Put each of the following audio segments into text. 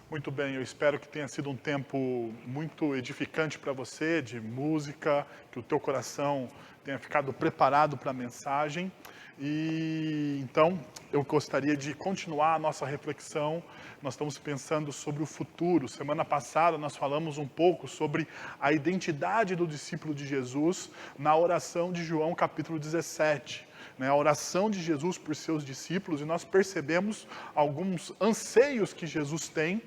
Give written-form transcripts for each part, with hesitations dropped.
Muito bem, eu espero que tenha sido um tempo muito edificante para você, de música, que o teu coração tenha ficado preparado para a mensagem. E então, eu gostaria de continuar a nossa reflexão. Nós estamos pensando sobre o futuro. Semana passada nós falamos um pouco sobre a identidade do discípulo de Jesus na oração de João capítulo 17. A oração de Jesus por seus discípulos, e nós percebemos alguns anseios que Jesus tem,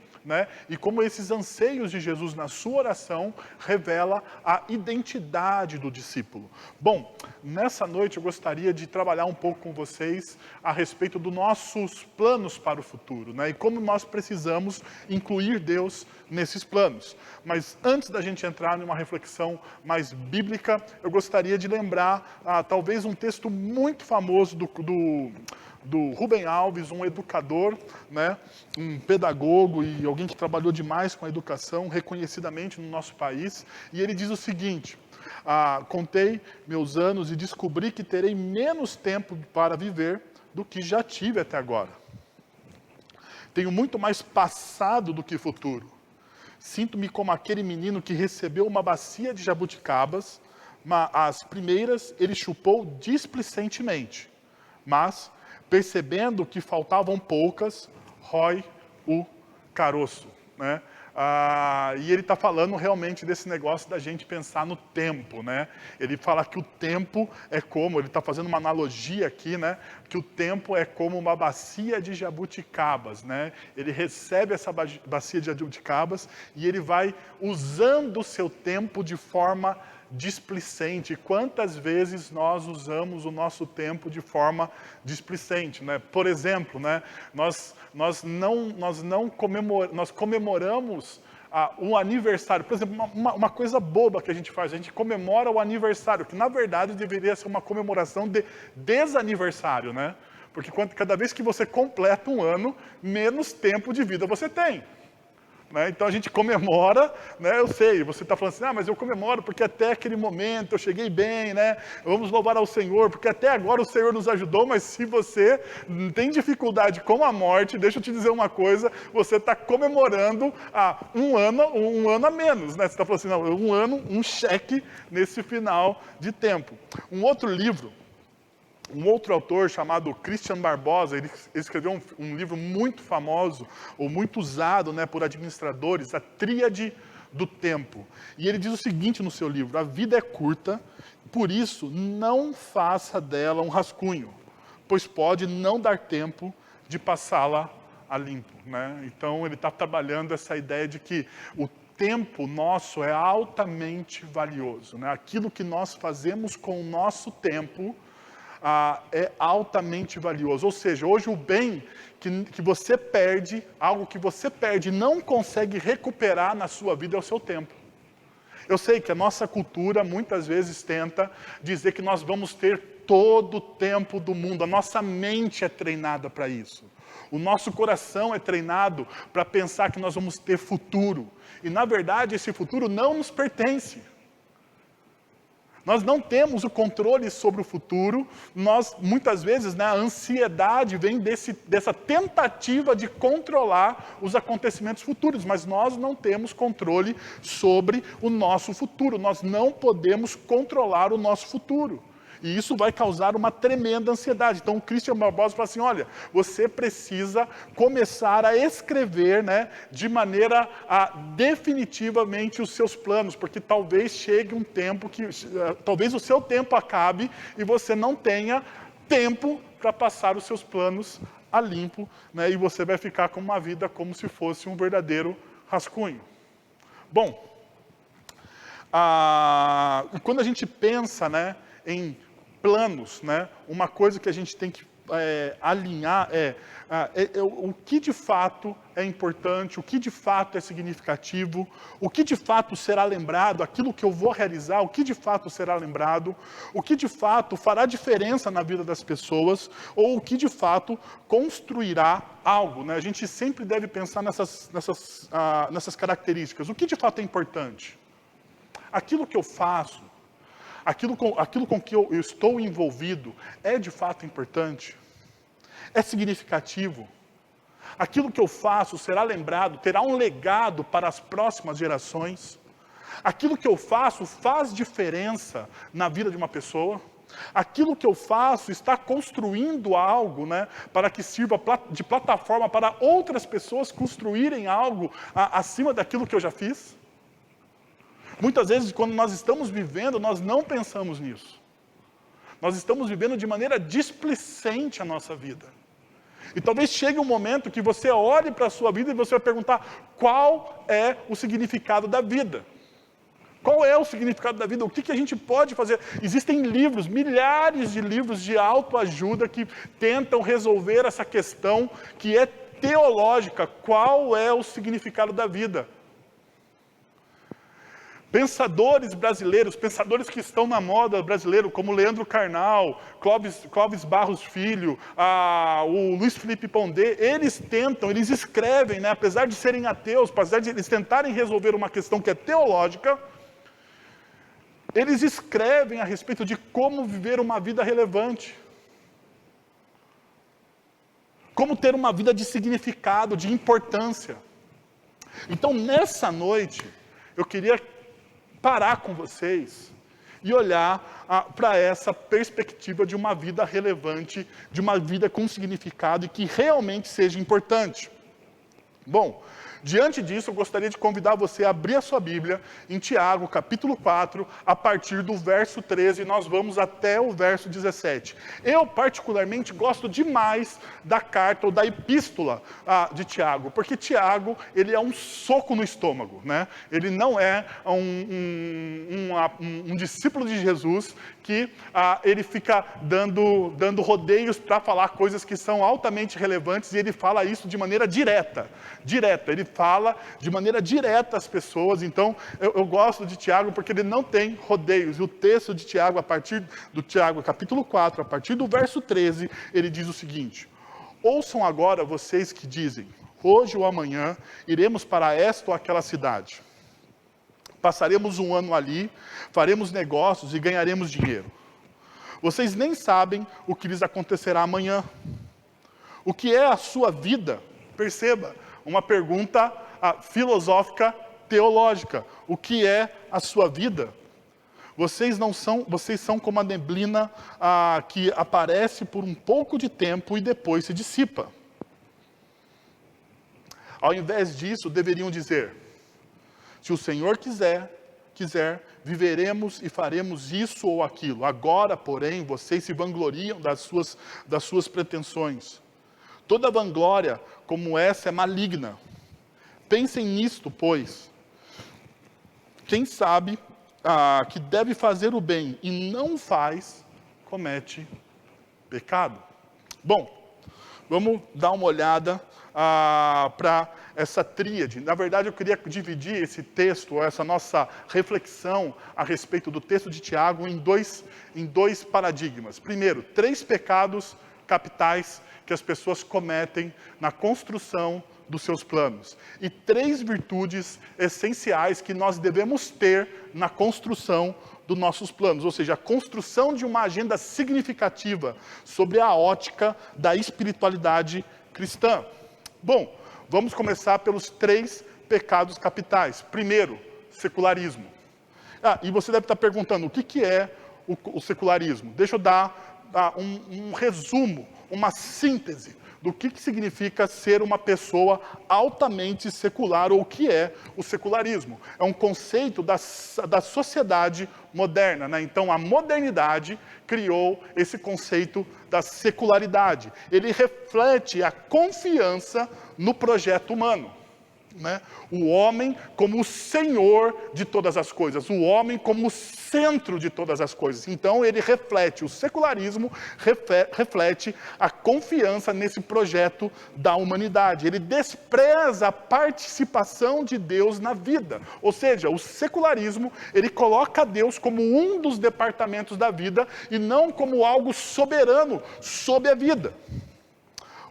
e como esses anseios de Jesus na sua oração revela a identidade do discípulo. Bom, nessa noite eu gostaria de trabalhar um pouco com vocês a respeito dos nossos planos para o futuro, e como nós precisamos incluir Deus nesses planos. Mas antes da gente entrar numa reflexão mais bíblica, eu gostaria de lembrar talvez um texto muito famoso do Rubem Alves, um educador, um pedagogo e alguém que trabalhou demais com a educação, reconhecidamente no nosso país. E ele diz o seguinte: contei meus anos e descobri que terei menos tempo para viver do que já tive até agora. Tenho muito mais passado do que futuro. Sinto-me como aquele menino que recebeu uma bacia de jabuticabas, mas as primeiras ele chupou displicentemente, mas percebendo que faltavam poucas, rói o caroço. E ele está falando realmente desse negócio da gente pensar no tempo. Ele fala que o tempo é como, ele está fazendo uma analogia aqui, que o tempo é como uma bacia de jabuticabas. Ele recebe essa bacia de jabuticabas e ele vai usando o seu tempo de forma displicente. Quantas vezes nós usamos o nosso tempo de forma displicente, Por exemplo, nós comemoramos um aniversário. Por exemplo, uma coisa boba que a gente faz, a gente comemora o aniversário, que na verdade deveria ser uma comemoração de desaniversário, Porque cada vez que você completa um ano, menos tempo de vida você tem. Então a gente comemora, eu sei, você está falando assim, mas eu comemoro porque até aquele momento eu cheguei bem, vamos louvar ao Senhor, porque até agora o Senhor nos ajudou, mas se você tem dificuldade com a morte, deixa eu te dizer uma coisa, você está comemorando um ano a menos, Você está falando assim, não, um ano, um cheque nesse final de tempo. Um outro autor chamado Christian Barbosa, ele escreveu um livro muito famoso, ou muito usado por administradores, a Tríade do Tempo. E ele diz o seguinte no seu livro: a vida é curta, por isso não faça dela um rascunho, pois pode não dar tempo de passá-la a limpo. Então ele está trabalhando essa ideia de que o tempo nosso é altamente valioso. Aquilo que nós fazemos com o nosso tempo é altamente valioso. Ou seja, hoje o bem que você perde, algo que você perde e não consegue recuperar na sua vida é o seu tempo. Eu sei que a nossa cultura muitas vezes tenta dizer que nós vamos ter todo o tempo do mundo. A nossa mente é treinada para isso. O nosso coração é treinado para pensar que nós vamos ter futuro. E na verdade esse futuro não nos pertence. Nós não temos o controle sobre o futuro, muitas vezes, a ansiedade vem dessa tentativa de controlar os acontecimentos futuros, mas nós não temos controle sobre o nosso futuro, nós não podemos controlar o nosso futuro. E isso vai causar uma tremenda ansiedade. Então o Christian Barbosa fala assim, olha, você precisa começar a escrever, de maneira definitivamente os seus planos, porque talvez chegue um tempo que, talvez o seu tempo acabe e você não tenha tempo para passar os seus planos a limpo, e você vai ficar com uma vida como se fosse um verdadeiro rascunho. Bom, quando a gente pensa, em planos, uma coisa que a gente tem que alinhar o que de fato é importante, o que de fato é significativo, o que de fato será lembrado, aquilo que eu vou realizar, o que de fato será lembrado, o que de fato fará diferença na vida das pessoas, ou o que de fato construirá algo. A gente sempre deve pensar nessas características. O que de fato é importante? Aquilo que eu faço, aquilo com que eu estou envolvido, é de fato importante? É significativo? Aquilo que eu faço será lembrado, terá um legado para as próximas gerações? Aquilo que eu faço faz diferença na vida de uma pessoa? Aquilo que eu faço está construindo algo, né, para que sirva de plataforma para outras pessoas construírem algo acima daquilo que eu já fiz? Muitas vezes, quando nós estamos vivendo, nós não pensamos nisso. Nós estamos vivendo de maneira displicente a nossa vida. E talvez chegue um momento que você olhe para a sua vida e você vai perguntar: qual é o significado da vida? Qual é o significado da vida? O que a gente pode fazer? Existem livros, milhares de livros de autoajuda que tentam resolver essa questão que é teológica. Qual é o significado da vida? Pensadores brasileiros, pensadores que estão na moda brasileira, como Leandro Carnal, Clóvis Barros Filho, o Luiz Felipe Pondé, eles escrevem, né, apesar de serem ateus, apesar de eles tentarem resolver uma questão que é teológica, eles escrevem a respeito de como viver uma vida relevante. Como ter uma vida de significado, de importância. Então, nessa noite, eu queria parar com vocês e olhar para essa perspectiva de uma vida relevante, de uma vida com significado e que realmente seja importante. Bom, diante disso, eu gostaria de convidar você a abrir a sua Bíblia em Tiago, capítulo 4, a partir do verso 13, nós vamos até o verso 17. Eu, particularmente, gosto demais da carta ou da epístola de Tiago, porque Tiago, ele é um soco no estômago, né? Ele não é um discípulo de Jesus que ele fica dando rodeios para falar coisas que são altamente relevantes, e ele fala isso de maneira direta. Ele fala de maneira direta às pessoas. Então, eu gosto de Tiago porque ele não tem rodeios. E o texto de Tiago, a partir do Tiago, capítulo 4, a partir do verso 13, ele diz o seguinte: ouçam agora vocês que dizem, hoje ou amanhã iremos para esta ou aquela cidade. Passaremos um ano ali, faremos negócios e ganharemos dinheiro. Vocês nem sabem o que lhes acontecerá amanhã. O que é a sua vida? Perceba, uma pergunta filosófica, teológica. O que é a sua vida? Vocês são como a neblina que aparece por um pouco de tempo e depois se dissipa. Ao invés disso, deveriam dizer: se o Senhor quiser, viveremos e faremos isso ou aquilo. Agora, porém, vocês se vangloriam das suas pretensões. Toda vanglória como essa é maligna. Pensem nisto, pois. Quem sabe que deve fazer o bem e não faz, comete pecado. Bom, vamos dar uma olhada para essa tríade. Na verdade, eu queria dividir esse texto, essa nossa reflexão a respeito do texto de Tiago em dois paradigmas. Primeiro, 3 pecados capitais que as pessoas cometem na construção dos seus planos. E 3 virtudes essenciais que nós devemos ter na construção dos nossos planos. Ou seja, a construção de uma agenda significativa sobre a ótica da espiritualidade cristã. Bom, vamos começar pelos 3 pecados capitais. Primeiro, secularismo. E você deve estar perguntando, o que é o secularismo? Deixa eu dar um resumo, uma síntese do que significa ser uma pessoa altamente secular, ou o que é o secularismo. É um conceito da sociedade moderna, né? Então, a modernidade criou esse conceito da secularidade. Ele reflete a confiança no projeto humano, né? O homem como o senhor de todas as coisas, o homem como o centro de todas as coisas. Então ele reflete, o secularismo reflete a confiança nesse projeto da humanidade. Ele despreza a participação de Deus na vida. Ou seja, o secularismo, ele coloca Deus como um dos departamentos da vida e não como algo soberano sobre a vida.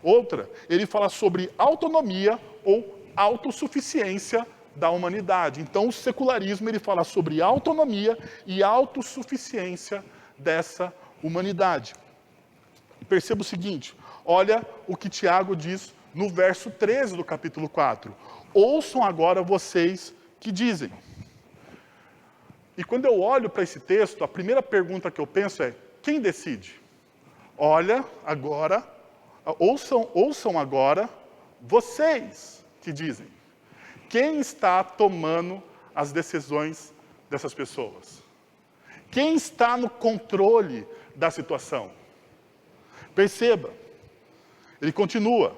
Outra, ele fala sobre autonomia ou autossuficiência da humanidade. Então, o secularismo, ele fala sobre autonomia e autossuficiência dessa humanidade. Perceba o seguinte, olha o que Tiago diz no verso 13 do capítulo 4. Ouçam agora vocês que dizem. E quando eu olho para esse texto, a primeira pergunta que eu penso é, quem decide? Olha agora, ouçam agora vocês que dizem. Quem está tomando as decisões dessas pessoas? Quem está no controle da situação? Perceba, ele continua.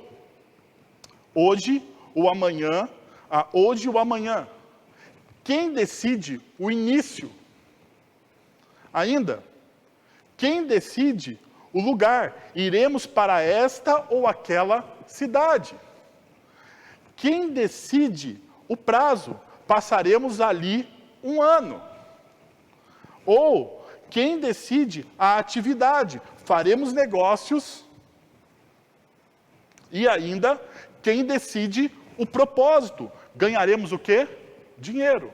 Hoje ou amanhã. Quem decide o início? Ainda, quem decide o lugar? Iremos para esta ou aquela cidade? Quem decide o prazo? Passaremos ali 1 ano. Ou, quem decide a atividade? Faremos negócios. E ainda, quem decide o propósito? Ganharemos o quê? Dinheiro.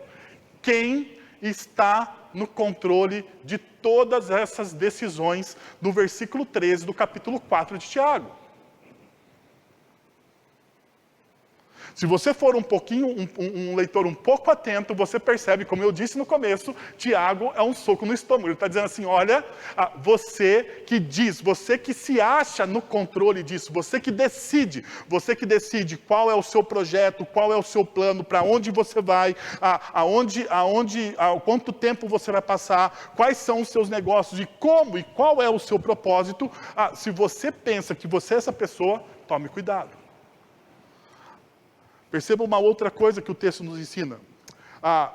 Quem está no controle de todas essas decisões do versículo 13 do capítulo 4 de Tiago? Se você for um leitor um pouco atento, você percebe, como eu disse no começo, Tiago é um soco no estômago. Ele está dizendo assim, olha, você que diz, você que se acha no controle disso, você que decide qual é o seu projeto, qual é o seu plano, para onde você vai, quanto tempo você vai passar, quais são os seus negócios, e como e qual é o seu propósito. Se você pensa que você é essa pessoa, tome cuidado. Perceba uma outra coisa que o texto nos ensina.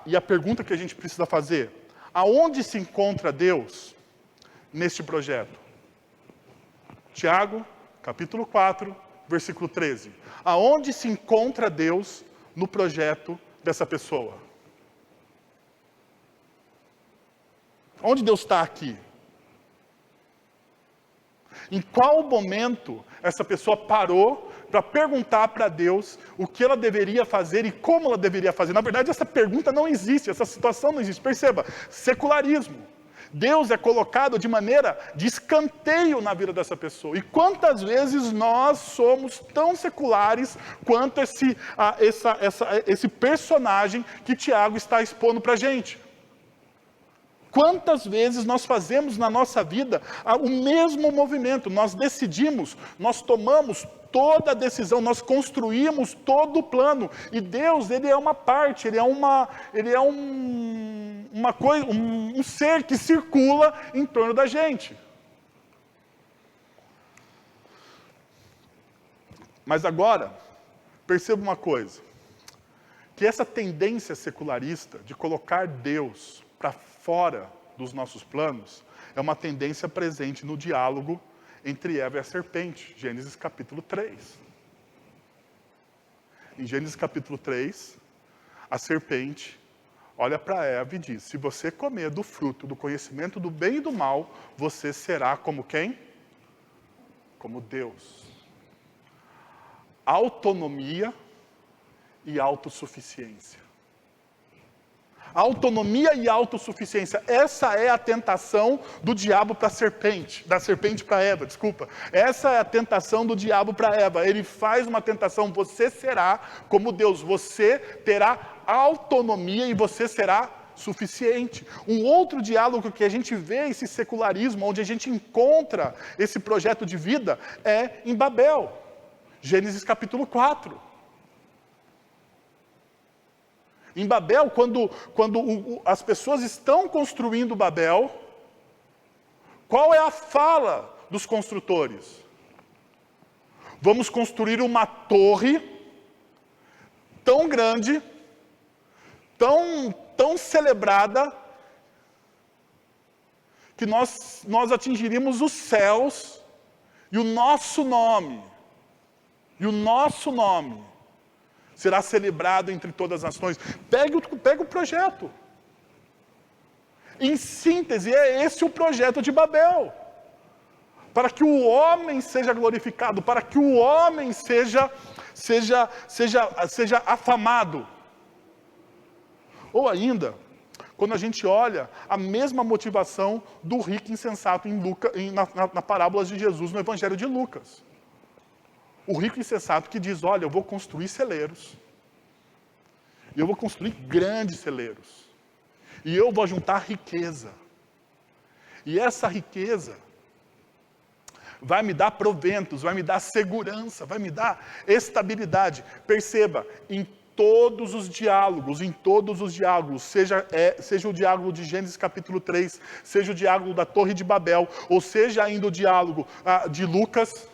E a pergunta que a gente precisa fazer. Aonde se encontra Deus neste projeto? Tiago, capítulo 4, versículo 13. Aonde se encontra Deus no projeto dessa pessoa? Onde Deus está aqui? Em qual momento essa pessoa parou para perguntar para Deus o que ela deveria fazer e como ela deveria fazer? Na verdade, essa pergunta não existe, essa situação não existe. Perceba, secularismo. Deus é colocado de maneira de escanteio na vida dessa pessoa. E quantas vezes nós somos tão seculares quanto esse personagem que Tiago está expondo para a gente? Quantas vezes nós fazemos na nossa vida o mesmo movimento, nós decidimos, nós tomamos toda a decisão, nós construímos todo o plano, e Deus, Ele é uma parte, Ele é um ser que circula em torno da gente. Mas agora, perceba uma coisa, que essa tendência secularista de colocar Deus para fora dos nossos planos, é uma tendência presente no diálogo entre Eva e a serpente, Gênesis capítulo 3. Em Gênesis capítulo 3, a serpente olha para Eva e diz, se você comer do fruto do conhecimento do bem e do mal, você será como quem? Como Deus. Autonomia e autossuficiência. Autonomia e autossuficiência. Essa é a tentação do diabo para a serpente, da serpente para Eva, desculpa. Essa é a tentação do diabo para Eva. Ele faz uma tentação, você será como Deus, você terá autonomia e você será suficiente. Um outro diálogo que a gente vê esse secularismo, onde a gente encontra esse projeto de vida, é em Babel. Gênesis capítulo 4. Em Babel, quando as pessoas estão construindo Babel, qual é a fala dos construtores? Vamos construir uma torre tão grande, tão celebrada, que nós atingiríamos os céus, e o nosso nome será celebrado entre todas as nações. Pega o projeto. Em síntese, é esse o projeto de Babel. Para que o homem seja glorificado, para que o homem seja afamado. Ou ainda, quando a gente olha a mesma motivação do rico insensato na parábola de Jesus no Evangelho de Lucas. O rico insensato que diz, olha, eu vou construir celeiros. E eu vou construir grandes celeiros. E eu vou juntar riqueza. E essa riqueza vai me dar proventos, vai me dar segurança, vai me dar estabilidade. Perceba, em todos os diálogos, seja o diálogo de Gênesis capítulo 3, seja o diálogo da Torre de Babel, ou seja ainda o diálogo de Lucas,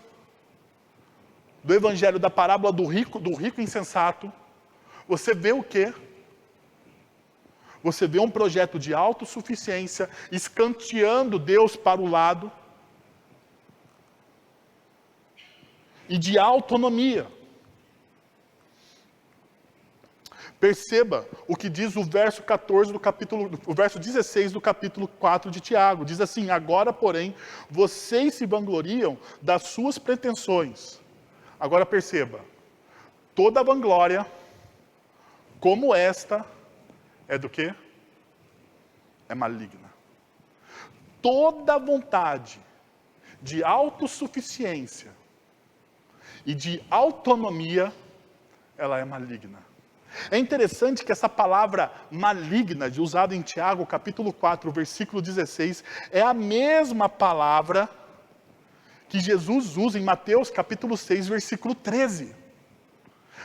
do evangelho da parábola do rico insensato, você vê o quê? Você vê um projeto de autossuficiência, escanteando Deus para o lado, e de autonomia. Perceba o que diz o verso 14 o verso 16 do capítulo 4 de Tiago. Diz assim, agora, porém, vocês se vangloriam das suas pretensões. Agora perceba, toda vanglória, como esta, é do quê? É maligna. Toda vontade de autossuficiência e de autonomia, ela é maligna. É interessante que essa palavra maligna, usada em Tiago, capítulo 4, versículo 16, é a mesma palavra que Jesus usa em Mateus, capítulo 6, versículo 13.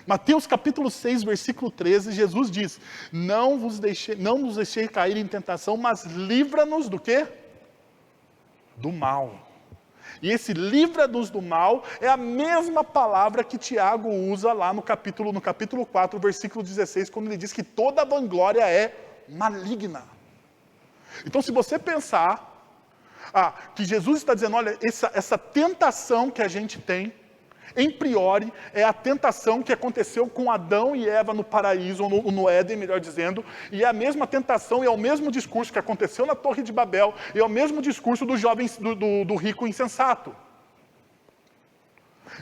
Mateus, capítulo 6, versículo 13, Jesus diz, não nos deixei cair em tentação, mas livra-nos do quê? Do mal. E esse livra-nos do mal é a mesma palavra que Tiago usa lá no capítulo 4, versículo 16, quando ele diz que toda vanglória é maligna. Então, se você pensar que Jesus está dizendo, olha, essa tentação que a gente tem, em priori, é a tentação que aconteceu com Adão e Eva no paraíso, ou no Éden, melhor dizendo, e é a mesma tentação, e é o mesmo discurso que aconteceu na Torre de Babel, e é o mesmo discurso do rico insensato.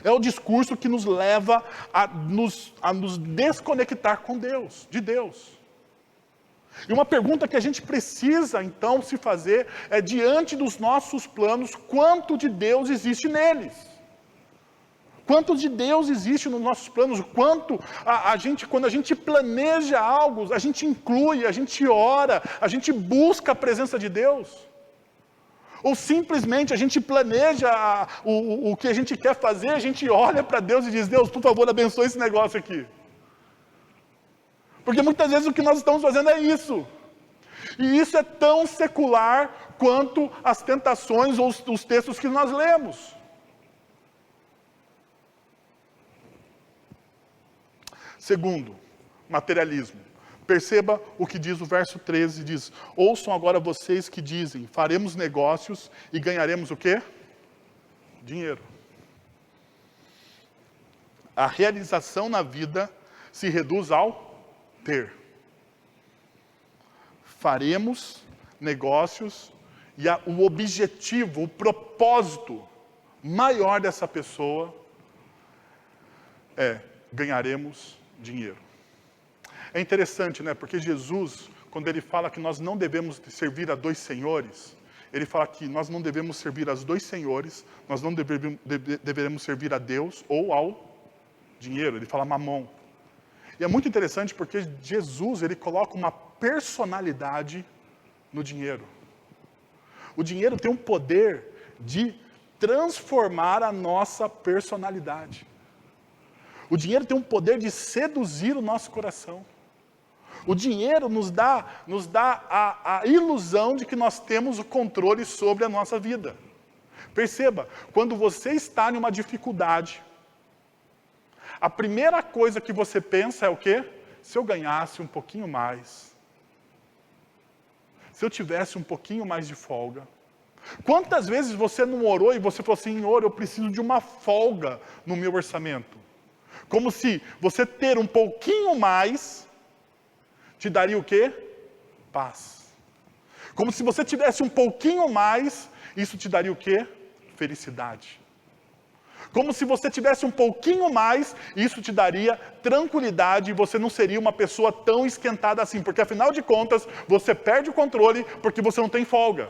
É o discurso que nos leva a nos desconectar com Deus, de Deus. E uma pergunta que a gente precisa, então, se fazer, é diante dos nossos planos, quanto de Deus existe neles? Quanto de Deus existe nos nossos planos? O quanto quando a gente planeja algo, a gente inclui, a gente ora, a gente busca a presença de Deus? Ou simplesmente a gente planeja o que a gente quer fazer, a gente olha para Deus e diz, Deus, por favor, abençoe esse negócio aqui. Porque muitas vezes o que nós estamos fazendo é isso. E isso é tão secular quanto as tentações ou os textos que nós lemos. Segundo, materialismo. Perceba o que diz o verso 13, diz, ouçam agora vocês que dizem, faremos negócios e ganharemos o quê? Dinheiro. A realização na vida se reduz ao ter. Faremos negócios e o objetivo, o propósito maior dessa pessoa é ganharemos dinheiro. É interessante, né? Porque Jesus, quando ele fala que nós não devemos servir a dois senhores, ele fala que nós não devemos servir aos dois senhores, nós não deveremos servir a Deus ou ao dinheiro. Ele fala mamon. E é muito interessante porque Jesus, ele coloca uma personalidade no dinheiro. O dinheiro tem um poder de transformar a nossa personalidade. O dinheiro tem um poder de seduzir o nosso coração. O dinheiro nos dá a ilusão de que nós temos o controle sobre a nossa vida. Perceba, quando você está em uma dificuldade, a primeira coisa que você pensa é o quê? Se eu ganhasse um pouquinho mais. Se eu tivesse um pouquinho mais de folga. Quantas vezes você não orou e você falou assim, Senhor, eu preciso de uma folga no meu orçamento? Como se você ter um pouquinho mais te daria o quê? Paz. Como se você tivesse um pouquinho mais, isso te daria o quê? Felicidade. Como se você tivesse um pouquinho mais, isso te daria tranquilidade e você não seria uma pessoa tão esquentada assim. Porque afinal de contas, você perde o controle porque você não tem folga.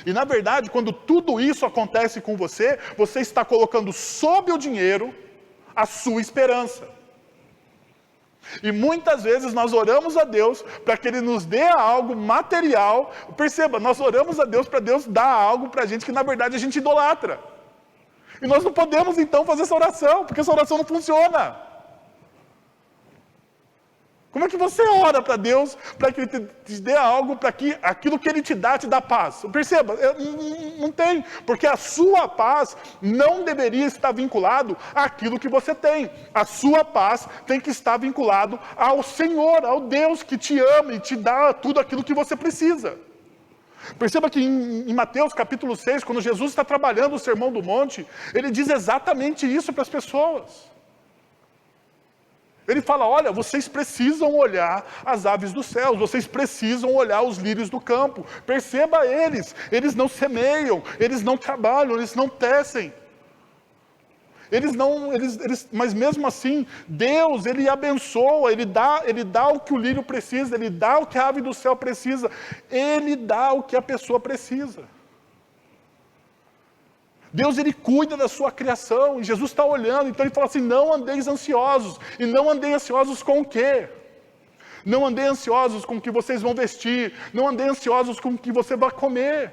E na verdade, quando tudo isso acontece com você, você está colocando sob o dinheiro a sua esperança. E muitas vezes nós oramos a Deus para que Ele nos dê algo material. Perceba, nós oramos a Deus para Deus dar algo para a gente que na verdade a gente idolatra. E nós não podemos então fazer essa oração, porque essa oração não funciona. Como é que você ora para Deus, para que Ele te dê algo, para que aquilo que Ele te dá paz? Perceba, não tem, porque a sua paz não deveria estar vinculado àquilo que você tem. A sua paz tem que estar vinculado ao Senhor, ao Deus que te ama e te dá tudo aquilo que você precisa. Perceba que em Mateus capítulo 6, quando Jesus está trabalhando o Sermão do Monte, Ele diz exatamente isso para as pessoas. Ele fala, olha, vocês precisam olhar as aves dos céus, vocês precisam olhar os lírios do campo. Perceba eles não semeiam, eles não trabalham, eles não tecem. Mas mesmo assim, Deus, Ele abençoa, Ele dá o que o lírio precisa, Ele dá o que a ave do céu precisa, Ele dá o que a pessoa precisa. Deus, Ele cuida da sua criação, e Jesus está olhando, então Ele fala assim, não andeis ansiosos. E não andei ansiosos com o quê? Não andei ansiosos com o que vocês vão vestir, não andei ansiosos com o que você vai comer.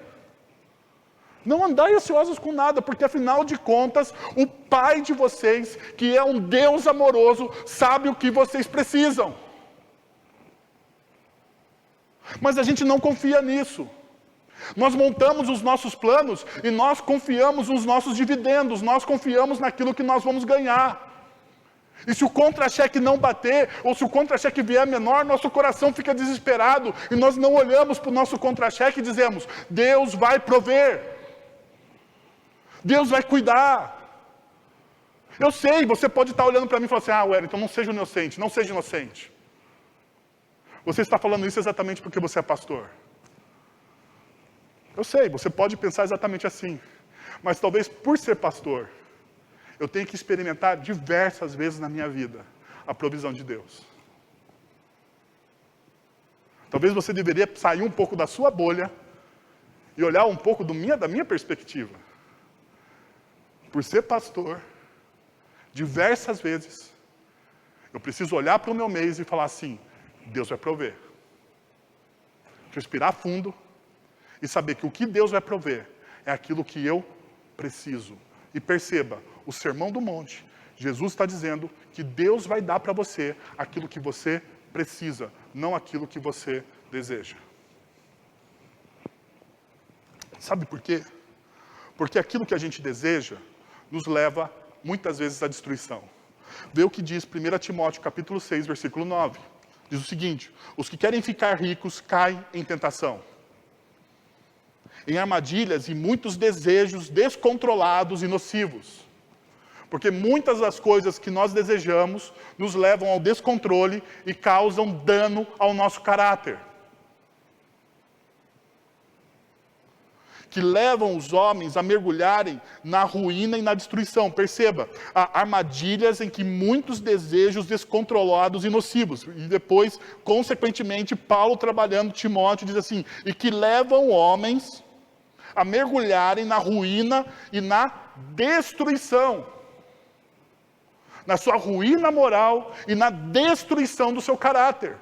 Não andai ansiosos com nada, porque afinal de contas, o Pai de vocês, que é um Deus amoroso, sabe o que vocês precisam. Mas a gente não confia nisso. Nós montamos os nossos planos e nós confiamos nos nossos dividendos, nós confiamos naquilo que nós vamos ganhar. E se o contra-cheque não bater, ou se o contra-cheque vier menor, nosso coração fica desesperado e nós não olhamos para o nosso contra-cheque e dizemos, Deus vai prover, Deus vai cuidar. Eu sei, você pode estar olhando para mim e falar assim, Wellington, não seja inocente, não seja inocente. Você está falando isso exatamente porque você é pastor. Eu sei, você pode pensar exatamente assim, mas talvez por ser pastor, eu tenha que experimentar diversas vezes na minha vida a provisão de Deus. Talvez você deveria sair um pouco da sua bolha e olhar um pouco da minha perspectiva. Por ser pastor, diversas vezes, eu preciso olhar para o meu mês e falar assim, Deus vai prover. Respirar fundo, e saber que o que Deus vai prover é aquilo que eu preciso. E perceba, o Sermão do Monte, Jesus está dizendo que Deus vai dar para você aquilo que você precisa, não aquilo que você deseja. Sabe por quê? Porque aquilo que a gente deseja nos leva muitas vezes à destruição. Vê o que diz 1 Timóteo capítulo 6, versículo 9. Diz o seguinte, os que querem ficar ricos caem em tentação, em armadilhas e muitos desejos descontrolados e nocivos. Porque muitas das coisas que nós desejamos nos levam ao descontrole e causam dano ao nosso caráter. Que levam os homens a mergulharem na ruína e na destruição. Perceba, há armadilhas em que muitos desejos descontrolados e nocivos. E depois, consequentemente, Paulo trabalhando Timóteo diz assim, e que levam homens a mergulharem na ruína e na destruição. Na sua ruína moral e na destruição do seu caráter.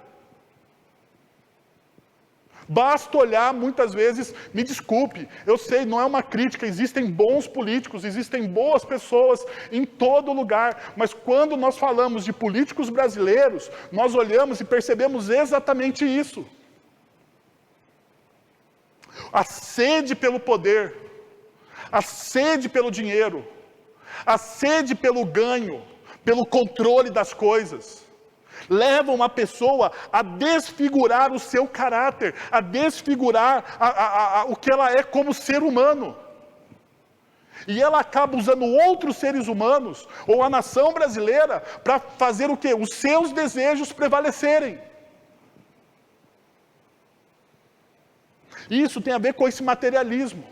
Basta olhar, muitas vezes, me desculpe, eu sei, não é uma crítica, existem bons políticos, existem boas pessoas em todo lugar, mas quando nós falamos de políticos brasileiros, nós olhamos e percebemos exatamente isso. A sede pelo poder, a sede pelo dinheiro, a sede pelo ganho, pelo controle das coisas, levam uma pessoa a desfigurar o seu caráter, a desfigurar o que ela é como ser humano. E ela acaba usando outros seres humanos, ou a nação brasileira, para fazer o quê? Os seus desejos prevalecerem. Isso tem a ver com esse materialismo.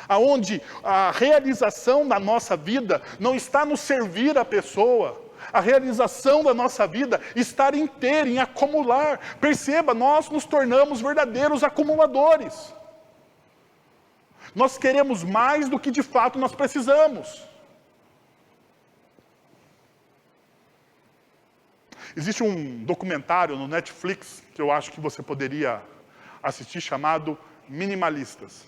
Aonde a realização da nossa vida não está no servir a pessoa. A realização da nossa vida está em ter, em acumular. Perceba, nós nos tornamos verdadeiros acumuladores. Nós queremos mais do que de fato nós precisamos. Existe um documentário no Netflix que eu acho que você poderia assistir chamado Minimalistas.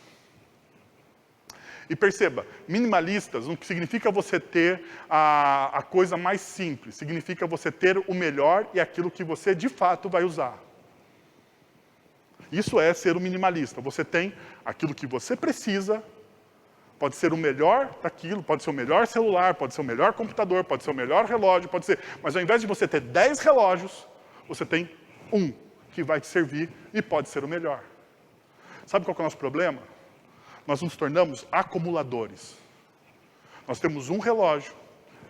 E perceba, minimalistas não significa você ter a coisa mais simples, significa você ter o melhor e aquilo que você de fato vai usar. Isso é ser um minimalista. Você tem aquilo que você precisa, pode ser o melhor daquilo, pode ser o melhor celular, pode ser o melhor computador, pode ser o melhor relógio, pode ser... Mas ao invés de você ter 10 relógios, você tem um que vai te servir e pode ser o melhor. Sabe qual que é o nosso problema? Nós nos tornamos acumuladores. Nós temos um relógio,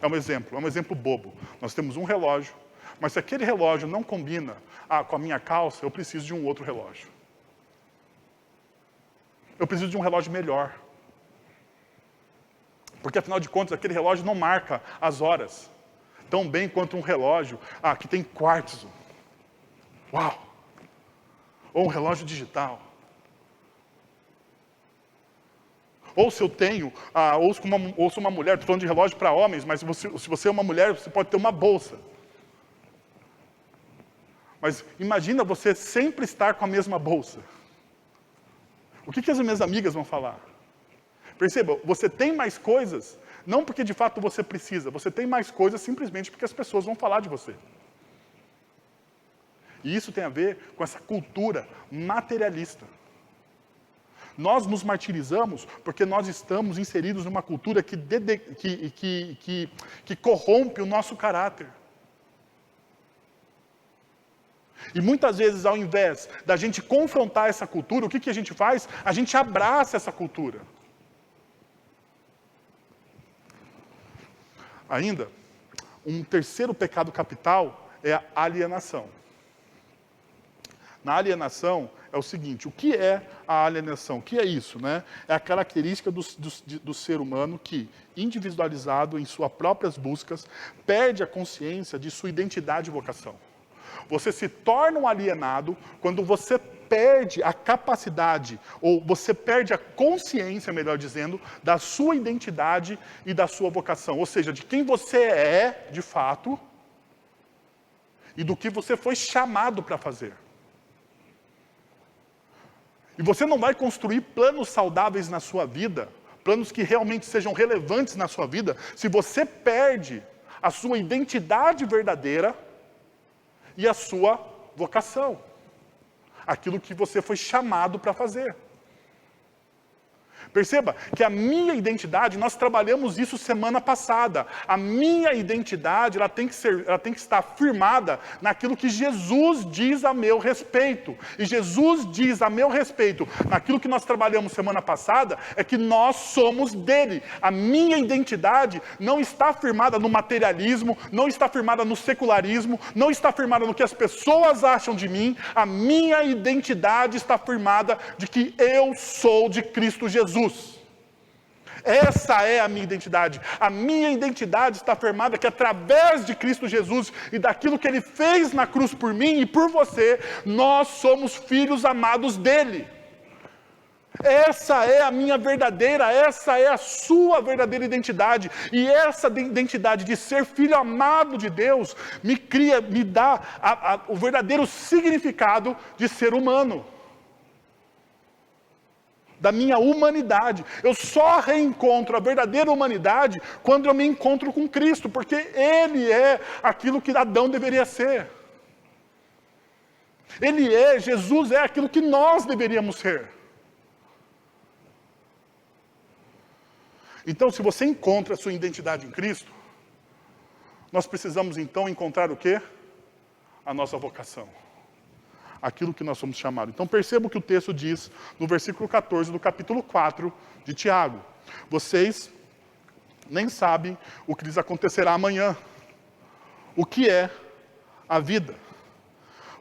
é um exemplo bobo. Nós temos um relógio, mas se aquele relógio não combina com a minha calça, eu preciso de um outro relógio. Eu preciso de um relógio melhor. Porque afinal de contas, aquele relógio não marca as horas tão bem quanto um relógio que tem quartzo. Uau! Ou um relógio digital. Ou se eu tenho, ou sou uma mulher, estou falando de relógio para homens, mas se você é uma mulher, você pode ter uma bolsa. Mas imagina você sempre estar com a mesma bolsa. O que as minhas amigas vão falar? Perceba, você tem mais coisas, não porque de fato você precisa, você tem mais coisas simplesmente porque as pessoas vão falar de você. E isso tem a ver com essa cultura materialista. Nós nos martirizamos porque nós estamos inseridos numa cultura que corrompe o nosso caráter. E muitas vezes, ao invés da gente confrontar essa cultura, o que a gente faz? A gente abraça essa cultura. Ainda, um terceiro pecado capital é a alienação. Na alienação, é o seguinte, o que é a alienação? O que é isso, né? É a característica do ser humano que, individualizado em suas próprias buscas, perde a consciência de sua identidade e vocação. Você se torna um alienado quando você perde a capacidade, ou você perde a consciência, melhor dizendo, da sua identidade e da sua vocação. Ou seja, de quem você é, de fato, e do que você foi chamado para fazer. E você não vai construir planos saudáveis na sua vida, planos que realmente sejam relevantes na sua vida, se você perde a sua identidade verdadeira e a sua vocação. Aquilo que você foi chamado para fazer. Perceba que a minha identidade, nós trabalhamos isso semana passada. A minha identidade, ela tem que estar firmada naquilo que Jesus diz a meu respeito. E Jesus diz a meu respeito, naquilo que nós trabalhamos semana passada, é que nós somos dele. A minha identidade não está firmada no materialismo, não está firmada no secularismo, não está firmada no que as pessoas acham de mim. A minha identidade está firmada de que eu sou de Cristo Jesus. Essa é a minha identidade. A minha identidade está firmada que através de Cristo Jesus e daquilo que Ele fez na cruz por mim e por você, nós somos filhos amados dEle. Essa é a minha verdadeira, essa é a sua verdadeira identidade. E essa identidade de ser filho amado de Deus me dá o verdadeiro significado de ser humano. Da minha humanidade. Eu só reencontro a verdadeira humanidade quando eu me encontro com Cristo, porque Ele é aquilo que Adão deveria ser. Jesus é aquilo que nós deveríamos ser. Então, se você encontra a sua identidade em Cristo, nós precisamos então encontrar o quê? A nossa vocação. Aquilo que nós somos chamados. Então perceba o que o texto diz no versículo 14 do capítulo 4 de Tiago. Vocês nem sabem o que lhes acontecerá amanhã. O que é a vida?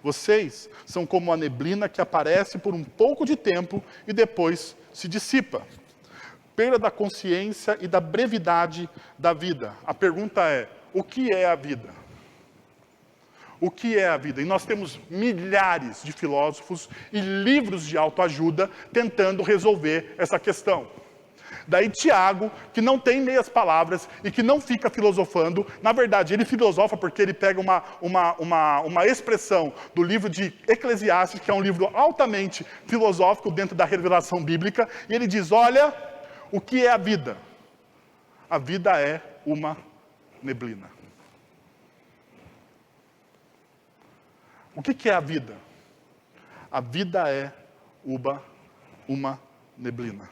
Vocês são como a neblina que aparece por um pouco de tempo e depois se dissipa. perda da consciência e da brevidade da vida. A pergunta é, o que é a vida? O que é a vida? E nós temos milhares de filósofos e livros de autoajuda tentando resolver essa questão. Daí Tiago, que não tem meias palavras e que não fica filosofando, na verdade ele filosofa porque ele pega uma expressão do livro de Eclesiastes, que é um livro altamente filosófico dentro da revelação bíblica, e ele diz, olha, o que é a vida? A vida é uma neblina. O que é a vida? A vida é uma neblina.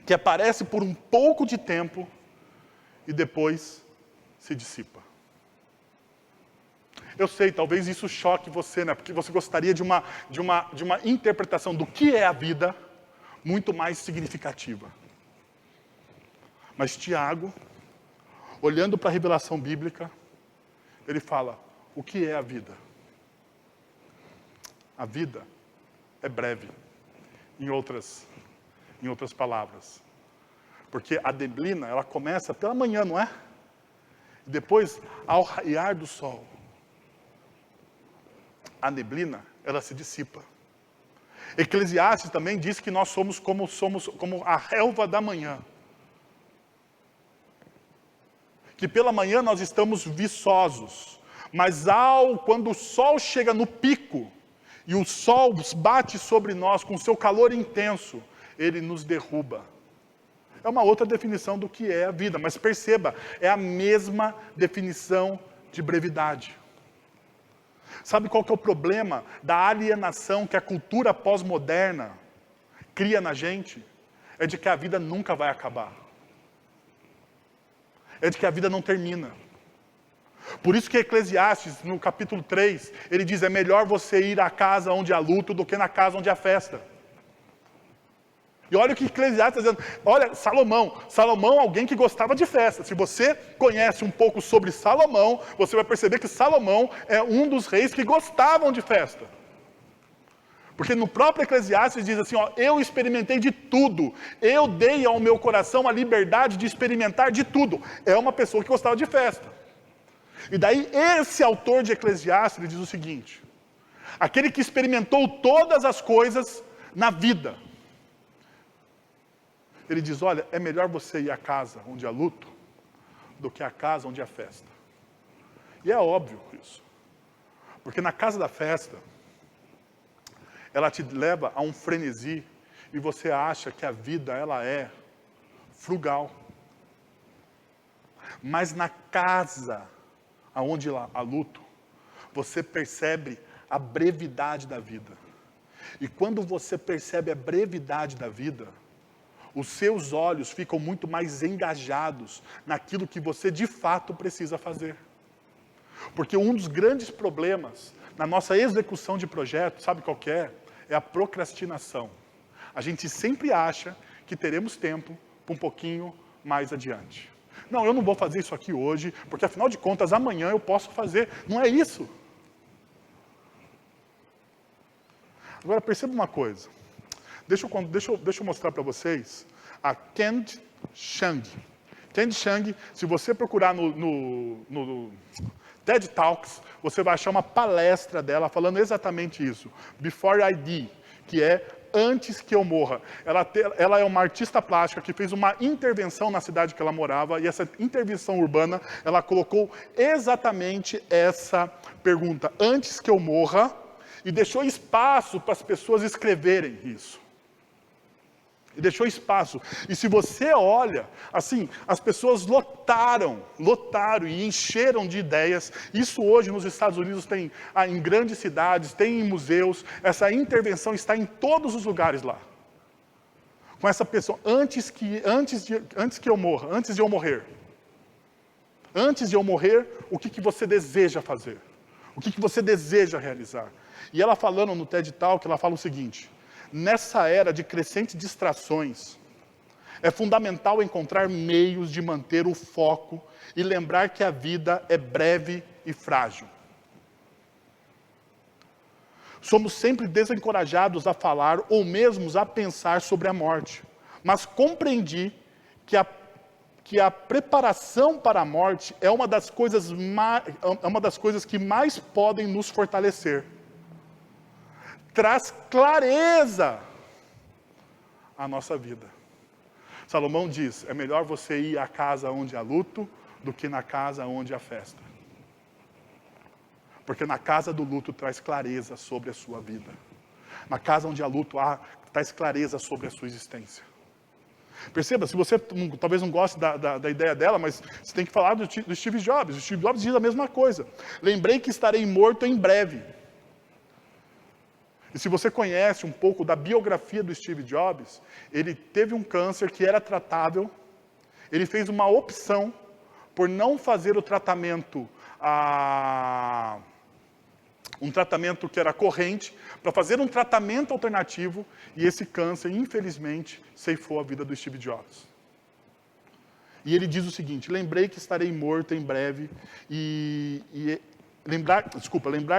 Que aparece por um pouco de tempo e depois se dissipa. Eu sei, talvez isso choque você, né? Porque você gostaria de uma interpretação do que é a vida muito mais significativa. Mas Tiago, olhando para a revelação bíblica, ele fala, o que é a vida? A vida é breve, em outras palavras. Porque a neblina, ela começa pela manhã, não é? E depois, ao raiar do sol, a neblina, ela se dissipa. Eclesiastes também diz que nós somos como a relva da manhã. Que pela manhã nós estamos viçosos. Mas quando o sol chega no pico, e o sol bate sobre nós com seu calor intenso, ele nos derruba. É uma outra definição do que é a vida, mas perceba, é a mesma definição de brevidade. Sabe qual que é o problema da alienação que a cultura pós-moderna cria na gente? É de que a vida nunca vai acabar. É de que a vida não termina. Por isso que Eclesiastes, no capítulo 3, ele diz, é melhor você ir à casa onde há luto do que na casa onde há festa. E olha o que Eclesiastes está dizendo. Olha, Salomão, alguém que gostava de festa. Se você conhece um pouco sobre Salomão, você vai perceber que Salomão é um dos reis que gostavam de festa. Porque no próprio Eclesiastes diz assim, eu experimentei de tudo. Eu dei ao meu coração a liberdade de experimentar de tudo. É uma pessoa que gostava de festa. E daí esse autor de Eclesiastes, ele diz o seguinte, aquele que experimentou todas as coisas na vida, ele diz, olha, é melhor você ir à casa onde há luto, do que à casa onde há festa. E é óbvio isso. Porque na casa da festa, ela te leva a um frenesi, e você acha que a vida, ela é frugal. Mas na casa onde há luto, você percebe a brevidade da vida. E quando você percebe a brevidade da vida, os seus olhos ficam muito mais engajados naquilo que você de fato precisa fazer. Porque um dos grandes problemas na nossa execução de projetos, sabe qual que é? É a procrastinação. A gente sempre acha que teremos tempo para um pouquinho mais adiante. Não, eu não vou fazer isso aqui hoje, porque afinal de contas amanhã eu posso fazer. Não é isso. Agora perceba uma coisa. Deixa eu mostrar para vocês a Kend Chang. Kend Chang, se você procurar no TED Talks, você vai achar uma palestra dela falando exatamente isso. Before I Die, que é antes que eu morra. Ela é uma artista plástica que fez uma intervenção na cidade que ela morava, e essa intervenção urbana, ela colocou exatamente essa pergunta, antes que eu morra, e deixou espaço para as pessoas escreverem isso. E deixou espaço. E se você olha, assim, as pessoas lotaram e encheram de ideias. Isso hoje nos Estados Unidos tem em grandes cidades, tem em museus. Essa intervenção está em todos os lugares lá. Com essa pessoa, antes de eu morrer. Antes de eu morrer, o que você deseja fazer? O que você deseja realizar? E ela falando no TED Talk, ela fala o seguinte: nessa era de crescentes distrações, é fundamental encontrar meios de manter o foco e lembrar que a vida é breve e frágil. Somos sempre desencorajados a falar ou mesmo a pensar sobre a morte. Mas compreendi que a preparação para a morte é uma das coisas que mais podem nos fortalecer. Traz clareza à nossa vida. Salomão diz, é melhor você ir à casa onde há luto do que na casa onde há festa. Porque na casa do luto traz clareza sobre a sua vida. Na casa onde há luto traz clareza sobre a sua existência. Perceba, se você talvez não goste da ideia dela, mas você tem que falar do Steve Jobs. O Steve Jobs diz a mesma coisa. Lembrei que estarei morto em breve. E se você conhece um pouco da biografia do Steve Jobs, ele teve um câncer que era tratável. Ele fez uma opção por não fazer o tratamento, um tratamento que era corrente, para fazer um tratamento alternativo, e esse câncer, infelizmente, ceifou a vida do Steve Jobs. E ele diz o seguinte, lembrei que estarei morto em breve, lembrar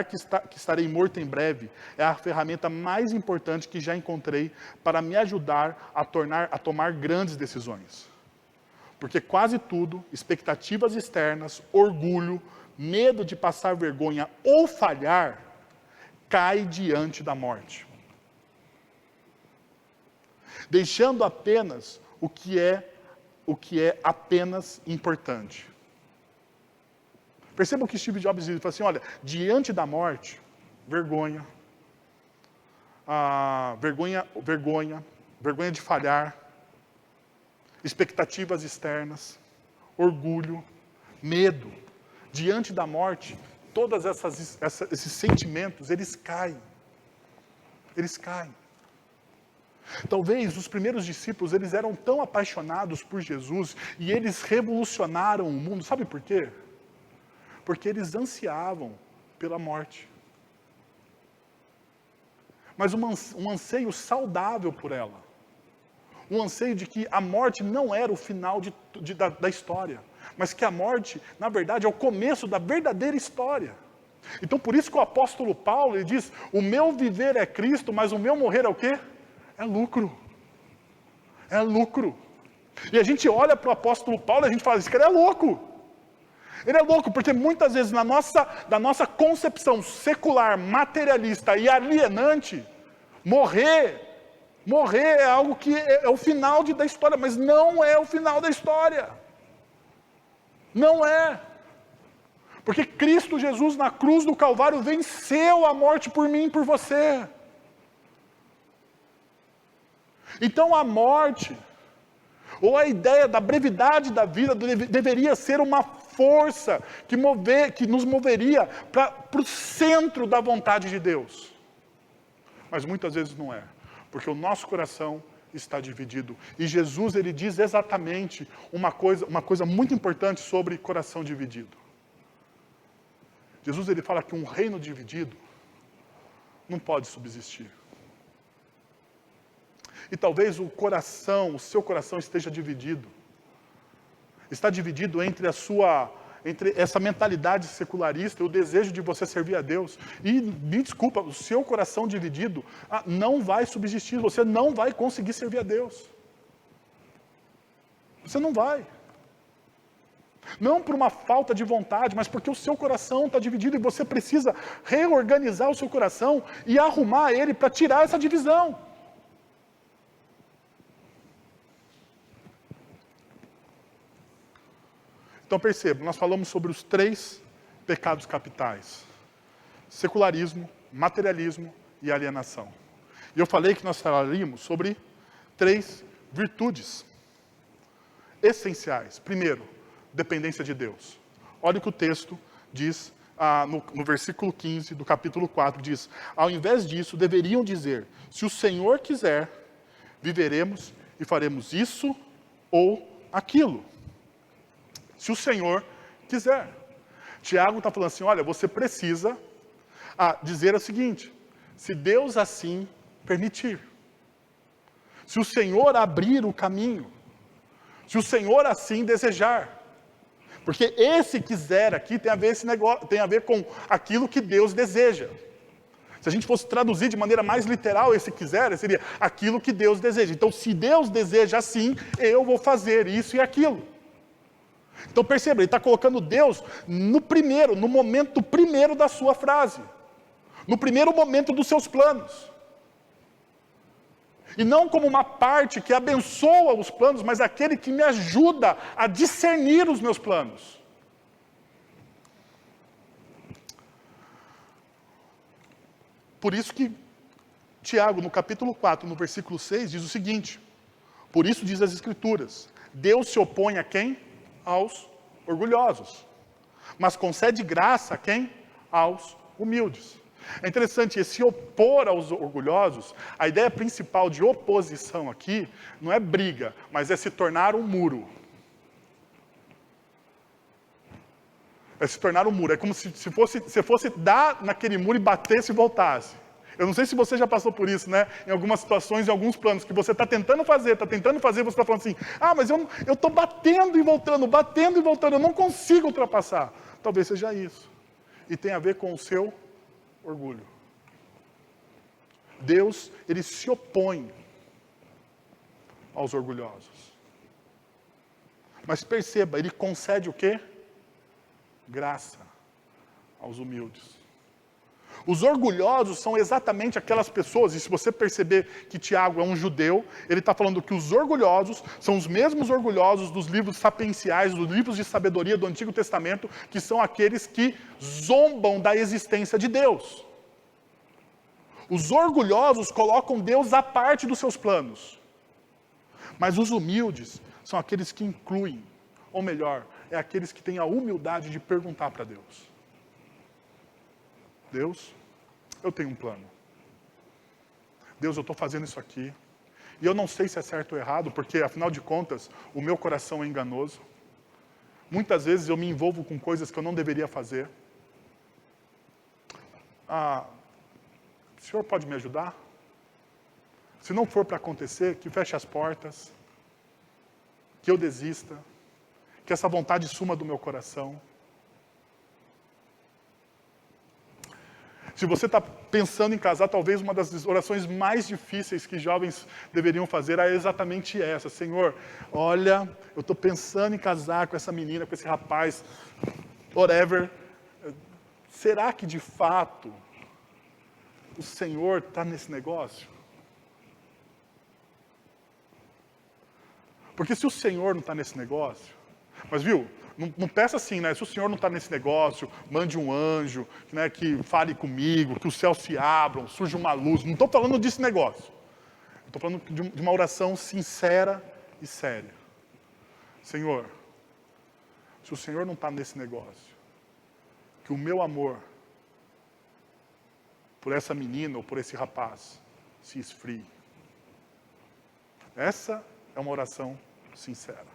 que estarei morto em breve é a ferramenta mais importante que já encontrei para me ajudar a tomar grandes decisões. Porque quase tudo, expectativas externas, orgulho, medo de passar vergonha ou falhar, cai diante da morte. Deixando apenas o que é apenas importante. Perceba o que Steve Jobs diz, ele fala assim, olha, diante da morte, vergonha de falhar, expectativas externas, orgulho, medo. Diante da morte, todos esses sentimentos, eles caem. Eles caem. Talvez os primeiros discípulos, eles eram tão apaixonados por Jesus e eles revolucionaram o mundo. Sabe por quê? Porque eles ansiavam pela morte. Mas um anseio saudável por ela. Um anseio de que a morte não era o final da história. Mas que a morte, na verdade, é o começo da verdadeira história. Então, por isso que o apóstolo Paulo, ele diz, o meu viver é Cristo, mas o meu morrer é o quê? É lucro. É lucro. E a gente olha para o apóstolo Paulo e a gente fala, esse cara é louco. Ele é louco, porque muitas vezes na nossa concepção secular, materialista e alienante, morrer é algo que é o final da história, mas não é o final da história. Não é. Porque Cristo Jesus na cruz do Calvário venceu a morte por mim e por você. Então a morte, ou a ideia da brevidade da vida, deveria ser uma força que nos moveria para o centro da vontade de Deus. Mas muitas vezes não é. Porque o nosso coração está dividido. E Jesus, ele diz exatamente uma coisa muito importante sobre coração dividido. Jesus, ele fala que um reino dividido não pode subsistir. E talvez o seu coração esteja dividido. Está dividido entre essa mentalidade secularista e o desejo de você servir a Deus. E, me desculpa, o seu coração dividido não vai subsistir, você não vai conseguir servir a Deus. Você não vai. Não por uma falta de vontade, mas porque o seu coração está dividido e você precisa reorganizar o seu coração e arrumar ele para tirar essa divisão. Então perceba, nós falamos sobre os 3 pecados capitais. Secularismo, materialismo e alienação. E eu falei que nós falaríamos sobre 3 virtudes essenciais. Primeiro, dependência de Deus. Olha o que o texto diz no versículo 15 do capítulo 4, diz, ao invés disso, deveriam dizer, se o Senhor quiser, viveremos e faremos isso ou aquilo. Se o Senhor quiser. Tiago está falando assim, olha, você precisa dizer o seguinte, se Deus assim permitir, se o Senhor abrir o caminho, se o Senhor assim desejar, porque esse quiser aqui tem a ver com aquilo que Deus deseja. Se a gente fosse traduzir de maneira mais literal, esse quiser, seria aquilo que Deus deseja. Então, se Deus deseja assim, eu vou fazer isso e aquilo. Então perceba, ele está colocando Deus no momento primeiro da sua frase. No primeiro momento dos seus planos. E não como uma parte que abençoa os planos, mas aquele que me ajuda a discernir os meus planos. Por isso que Tiago, no capítulo 4, no versículo 6, diz o seguinte: por isso diz as Escrituras, Deus se opõe a quem? Aos orgulhosos. Mas concede graça a quem? Aos humildes. É interessante, esse opor aos orgulhosos, a ideia principal de oposição aqui, não é briga, mas é se tornar um muro. É se tornar um muro. É como se fosse dar naquele muro e batesse e voltasse. Eu não sei se você já passou por isso, né? Em algumas situações, em alguns planos, que você está tentando fazer, você está falando assim, mas eu estou batendo e voltando, eu não consigo ultrapassar. Talvez seja isso. E tem a ver com o seu orgulho. Deus, ele se opõe aos orgulhosos. Mas perceba, ele concede o quê? Graça aos humildes. Os orgulhosos são exatamente aquelas pessoas, e se você perceber que Tiago é um judeu, ele está falando que os orgulhosos são os mesmos orgulhosos dos livros sapienciais, dos livros de sabedoria do Antigo Testamento, que são aqueles que zombam da existência de Deus. Os orgulhosos colocam Deus à parte dos seus planos. Mas os humildes são aqueles que incluem, ou melhor, é aqueles que têm a humildade de perguntar para Deus. Deus, eu tenho um plano. Deus, eu estou fazendo isso aqui. E eu não sei se é certo ou errado, porque, afinal de contas, o meu coração é enganoso. Muitas vezes eu me envolvo com coisas que eu não deveria fazer. O senhor pode me ajudar? Se não for para acontecer, que feche as portas. Que eu desista. Que essa vontade suma do meu coração. Se você está pensando em casar, talvez uma das orações mais difíceis que jovens deveriam fazer é exatamente essa. Senhor, olha, eu estou pensando em casar com essa menina, com esse rapaz, whatever. Será que de fato o Senhor está nesse negócio? Porque se o Senhor não está nesse negócio, mas viu, não peça assim, né? Se o Senhor não está nesse negócio, mande um anjo, né, que fale comigo, que os céus se abram, surja uma luz. Não estou falando desse negócio. Estou falando de uma oração sincera e séria. Senhor, se o Senhor não está nesse negócio, que o meu amor por essa menina ou por esse rapaz se esfrie. Essa é uma oração sincera.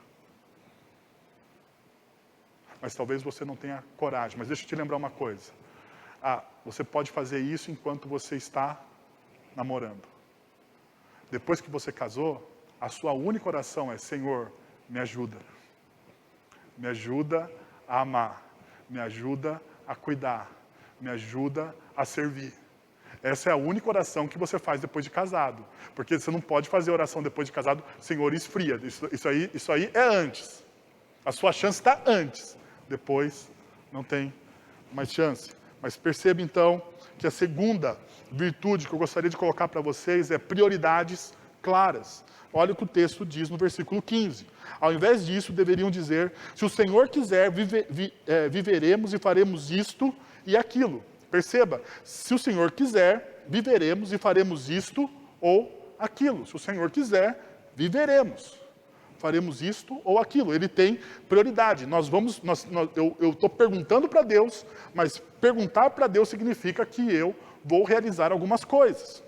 Mas talvez você não tenha coragem. Mas deixa eu te lembrar uma coisa. Você pode fazer isso enquanto você está namorando. Depois que você casou, a sua única oração é: Senhor, me ajuda. Me ajuda a amar. Me ajuda a cuidar. Me ajuda a servir. Essa é a única oração que você faz depois de casado. Porque você não pode fazer oração depois de casado, Senhor, esfria. Isso aí é antes. A sua chance está antes. Depois não tem mais chance. Mas perceba então que a segunda virtude que eu gostaria de colocar para vocês é prioridades claras. Olha o que o texto diz no versículo 15. Ao invés disso, deveriam dizer: se o Senhor quiser, viveremos e faremos isto e aquilo. Perceba, se o Senhor quiser, viveremos e faremos isto ou aquilo. Se o Senhor quiser, viveremos. Faremos isto ou aquilo. Ele tem prioridade. Eu estou perguntando para Deus, mas perguntar para Deus significa que eu vou realizar algumas coisas.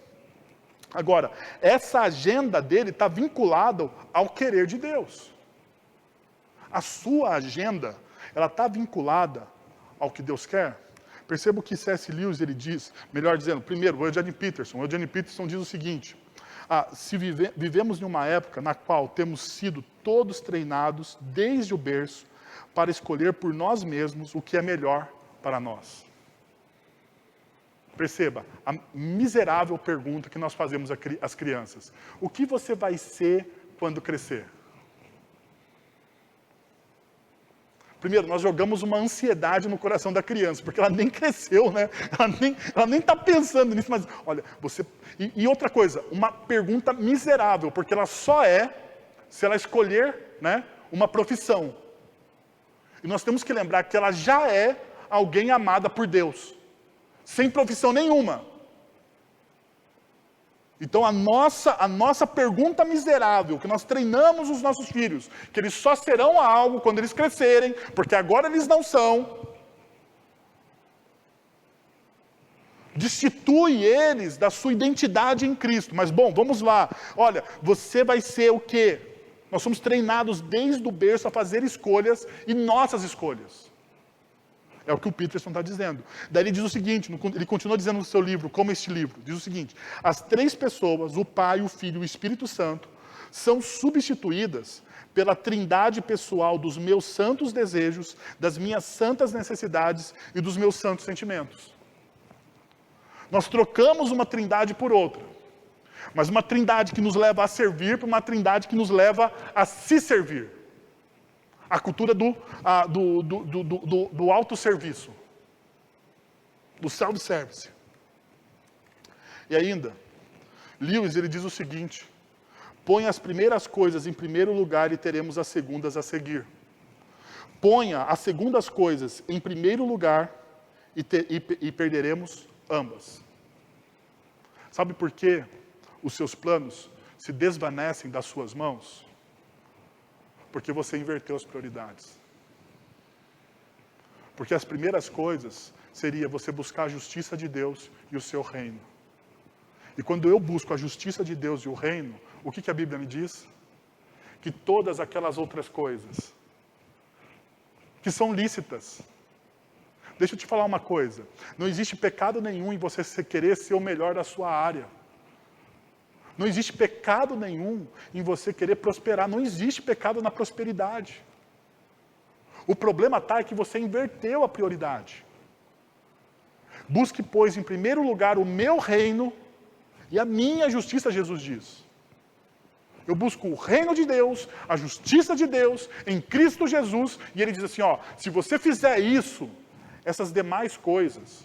Agora, essa agenda dele está vinculada ao querer de Deus. A sua agenda, ela está vinculada ao que Deus quer. Perceba o que C.S. Lewis ele diz, melhor dizendo, primeiro, o Eugene Peterson. O Eugene Peterson diz o seguinte: se vivemos em uma época na qual temos sido todos treinados desde o berço para escolher por nós mesmos o que é melhor para nós. Perceba, a miserável pergunta que nós fazemos às crianças. O que você vai ser quando crescer? Primeiro, nós jogamos uma ansiedade no coração da criança, porque ela nem cresceu, né? Ela nem está pensando nisso, mas olha, você... E outra coisa, uma pergunta miserável, porque ela só é se ela escolher, né, uma profissão. E nós temos que lembrar que ela já é alguém amada por Deus, sem profissão nenhuma. Então a nossa pergunta miserável, que nós treinamos os nossos filhos, que eles só serão algo quando eles crescerem, porque agora eles não são, destitui eles da sua identidade em Cristo. Mas bom, vamos lá. Olha, você vai ser o quê? Nós somos treinados desde o berço a fazer escolhas e nossas escolhas. É o que o Peterson está dizendo. Daí ele diz o seguinte, ele continua dizendo no seu livro, como este livro, diz o seguinte: as três pessoas, o Pai, o Filho e o Espírito Santo, são substituídas pela trindade pessoal dos meus santos desejos, das minhas santas necessidades e dos meus santos sentimentos. Nós trocamos uma trindade por outra, mas uma trindade que nos leva a servir por uma trindade que nos leva a se servir. A cultura do autosserviço, do self-service. E ainda, Lewis ele diz o seguinte: ponha as primeiras coisas em primeiro lugar e teremos as segundas a seguir. Ponha as segundas coisas em primeiro lugar e perderemos ambas. Sabe por que os seus planos se desvanecem das suas mãos? Porque você inverteu as prioridades. Porque as primeiras coisas seria você buscar a justiça de Deus e o seu reino. E quando eu busco a justiça de Deus e o reino, o que a Bíblia me diz? Que todas aquelas outras coisas, que são lícitas. Deixa eu te falar uma coisa. Não existe pecado nenhum em você querer ser o melhor da sua área. Não existe pecado nenhum em você querer prosperar. Não existe pecado na prosperidade. O problema está é que você inverteu a prioridade. Busque, pois, em primeiro lugar o meu reino e a minha justiça, Jesus diz. Eu busco o reino de Deus, a justiça de Deus, em Cristo Jesus. E ele diz assim, ó, se você fizer isso, essas demais coisas,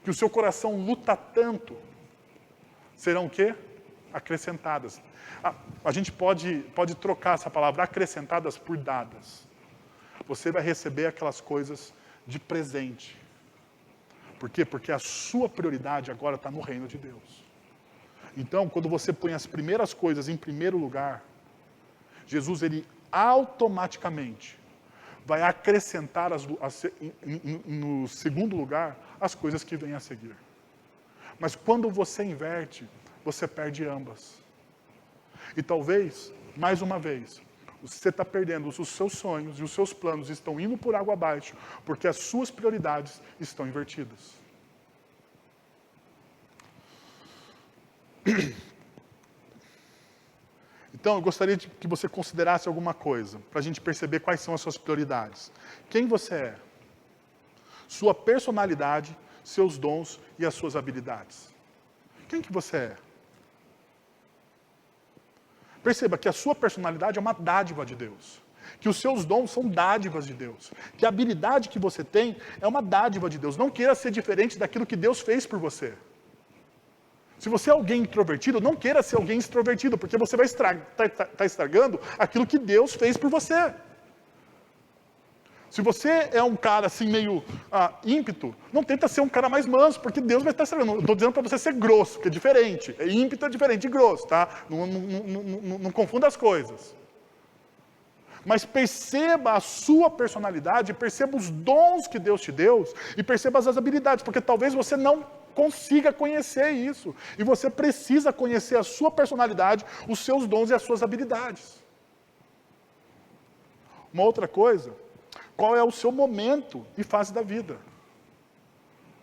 que o seu coração luta tanto, serão o quê? Acrescentadas. A gente pode trocar essa palavra acrescentadas por dadas. Você vai receber aquelas coisas de presente. Por quê? Porque a sua prioridade agora está no reino de Deus. Então, quando você põe as primeiras coisas em primeiro lugar, Jesus, ele automaticamente vai acrescentar no segundo lugar as coisas que vêm a seguir. Mas quando você inverte, você perde ambas. E talvez, mais uma vez, você está perdendo os seus sonhos e os seus planos estão indo por água abaixo, porque as suas prioridades estão invertidas. Então, eu gostaria que você considerasse alguma coisa, para a gente perceber quais são as suas prioridades. Quem você é? Sua personalidade, seus dons e as suas habilidades. Quem que você é? Perceba que a sua personalidade é uma dádiva de Deus. Que os seus dons são dádivas de Deus. Que a habilidade que você tem é uma dádiva de Deus. Não queira ser diferente daquilo que Deus fez por você. Se você é alguém introvertido, não queira ser alguém extrovertido, porque você vai tá estragando aquilo que Deus fez por você. Se você é um cara assim meio ímpeto, não tenta ser um cara mais manso, porque Deus vai estar estragando. Não estou dizendo para você ser grosso, que é diferente. Ímpeto é diferente de grosso, tá? Não confunda as coisas. Mas perceba a sua personalidade, perceba os dons que Deus te deu e perceba as habilidades, porque talvez você não consiga conhecer isso. E você precisa conhecer a sua personalidade, os seus dons e as suas habilidades. Uma outra coisa, qual é o seu momento e fase da vida?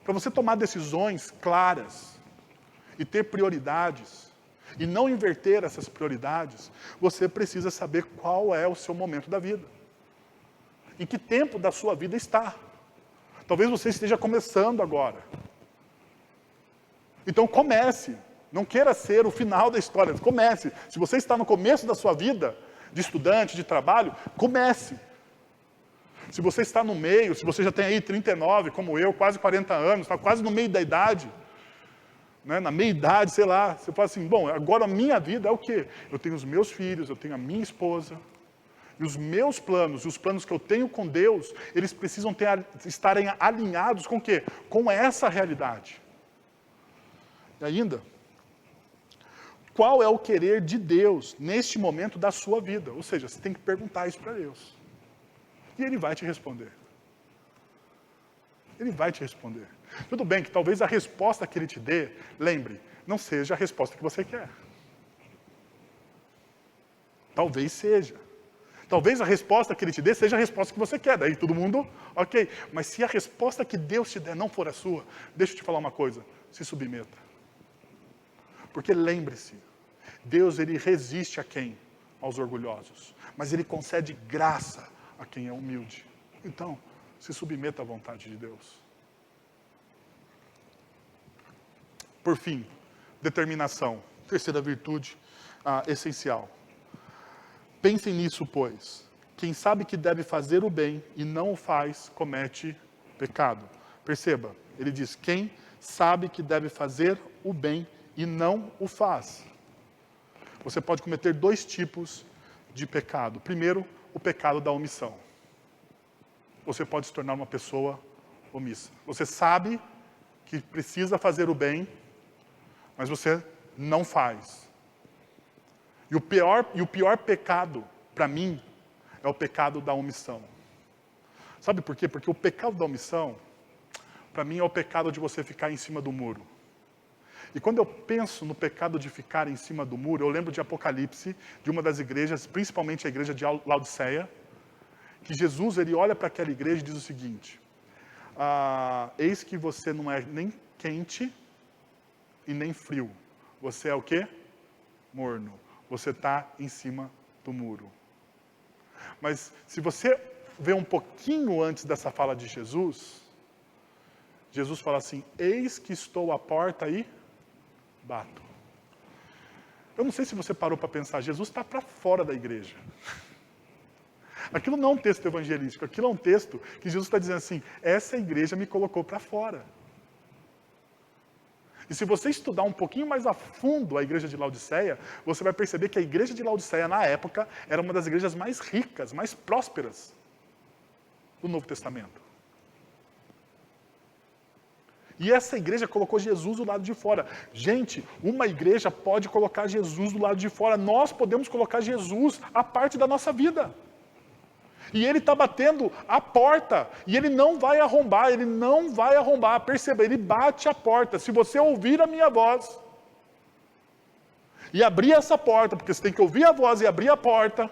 Para você tomar decisões claras e ter prioridades, e não inverter essas prioridades, você precisa saber qual é o seu momento da vida. Em que tempo da sua vida está. Talvez você esteja começando agora. Então comece. Não queira ser o final da história. Comece. Se você está no começo da sua vida, de estudante, de trabalho, comece. Se você está no meio, se você já tem aí 39, como eu, quase 40 anos, está quase no meio da idade, né, na meia-idade, sei lá, você fala assim, bom, agora a minha vida é o quê? Eu tenho os meus filhos, eu tenho a minha esposa, e os meus planos, e os planos que eu tenho com Deus, eles precisam estarem alinhados com o quê? Com essa realidade. E ainda, qual é o querer de Deus neste momento da sua vida? Ou seja, você tem que perguntar isso para Deus. E Ele vai te responder. Ele vai te responder. Tudo bem que talvez a resposta que Ele te dê, lembre, não seja a resposta que você quer. Talvez seja. Talvez a resposta que Ele te dê seja a resposta que você quer. Daí todo mundo, ok. Mas se a resposta que Deus te der não for a sua, deixa eu te falar uma coisa. Se submeta. Porque lembre-se, Deus Ele resiste a quem? Aos orgulhosos. Mas Ele concede graça a quem é humilde. Então, se submeta à vontade de Deus. Por fim, determinação. Terceira virtude essencial. Pensem nisso, pois. Quem sabe que deve fazer o bem e não o faz, comete pecado. Perceba, ele diz, quem sabe que deve fazer o bem e não o faz. Você pode cometer dois tipos de pecado. Primeiro, o pecado da omissão. Você pode se tornar uma pessoa omissa. Você sabe que precisa fazer o bem, mas você não faz. E o pior pecado, para mim, é o pecado da omissão. Sabe por quê? Porque o pecado da omissão, para mim, é o pecado de você ficar em cima do muro. E quando eu penso no pecado de ficar em cima do muro, eu lembro de Apocalipse, de uma das igrejas, principalmente a igreja de Laodiceia, que Jesus ele olha para aquela igreja e diz o seguinte, eis que você não é nem quente e nem frio. Você é o quê? Morno. Você está em cima do muro. Mas se você vê um pouquinho antes dessa fala de Jesus, Jesus fala assim, eis que estou à porta e bato. Eu não sei se você parou para pensar, Jesus está para fora da igreja. Aquilo não é um texto evangelístico, aquilo é um texto que Jesus está dizendo assim, essa igreja me colocou para fora. E se você estudar um pouquinho mais a fundo a igreja de Laodiceia, você vai perceber que a igreja de Laodiceia, na época, era uma das igrejas mais ricas, mais prósperas do Novo Testamento. E essa igreja colocou Jesus do lado de fora. Gente, uma igreja pode colocar Jesus do lado de fora. Nós podemos colocar Jesus à parte da nossa vida. E Ele está batendo a porta. E Ele não vai arrombar, Ele não vai arrombar. Perceba, Ele bate a porta. Se você ouvir a minha voz e abrir essa porta, porque você tem que ouvir a voz e abrir a porta,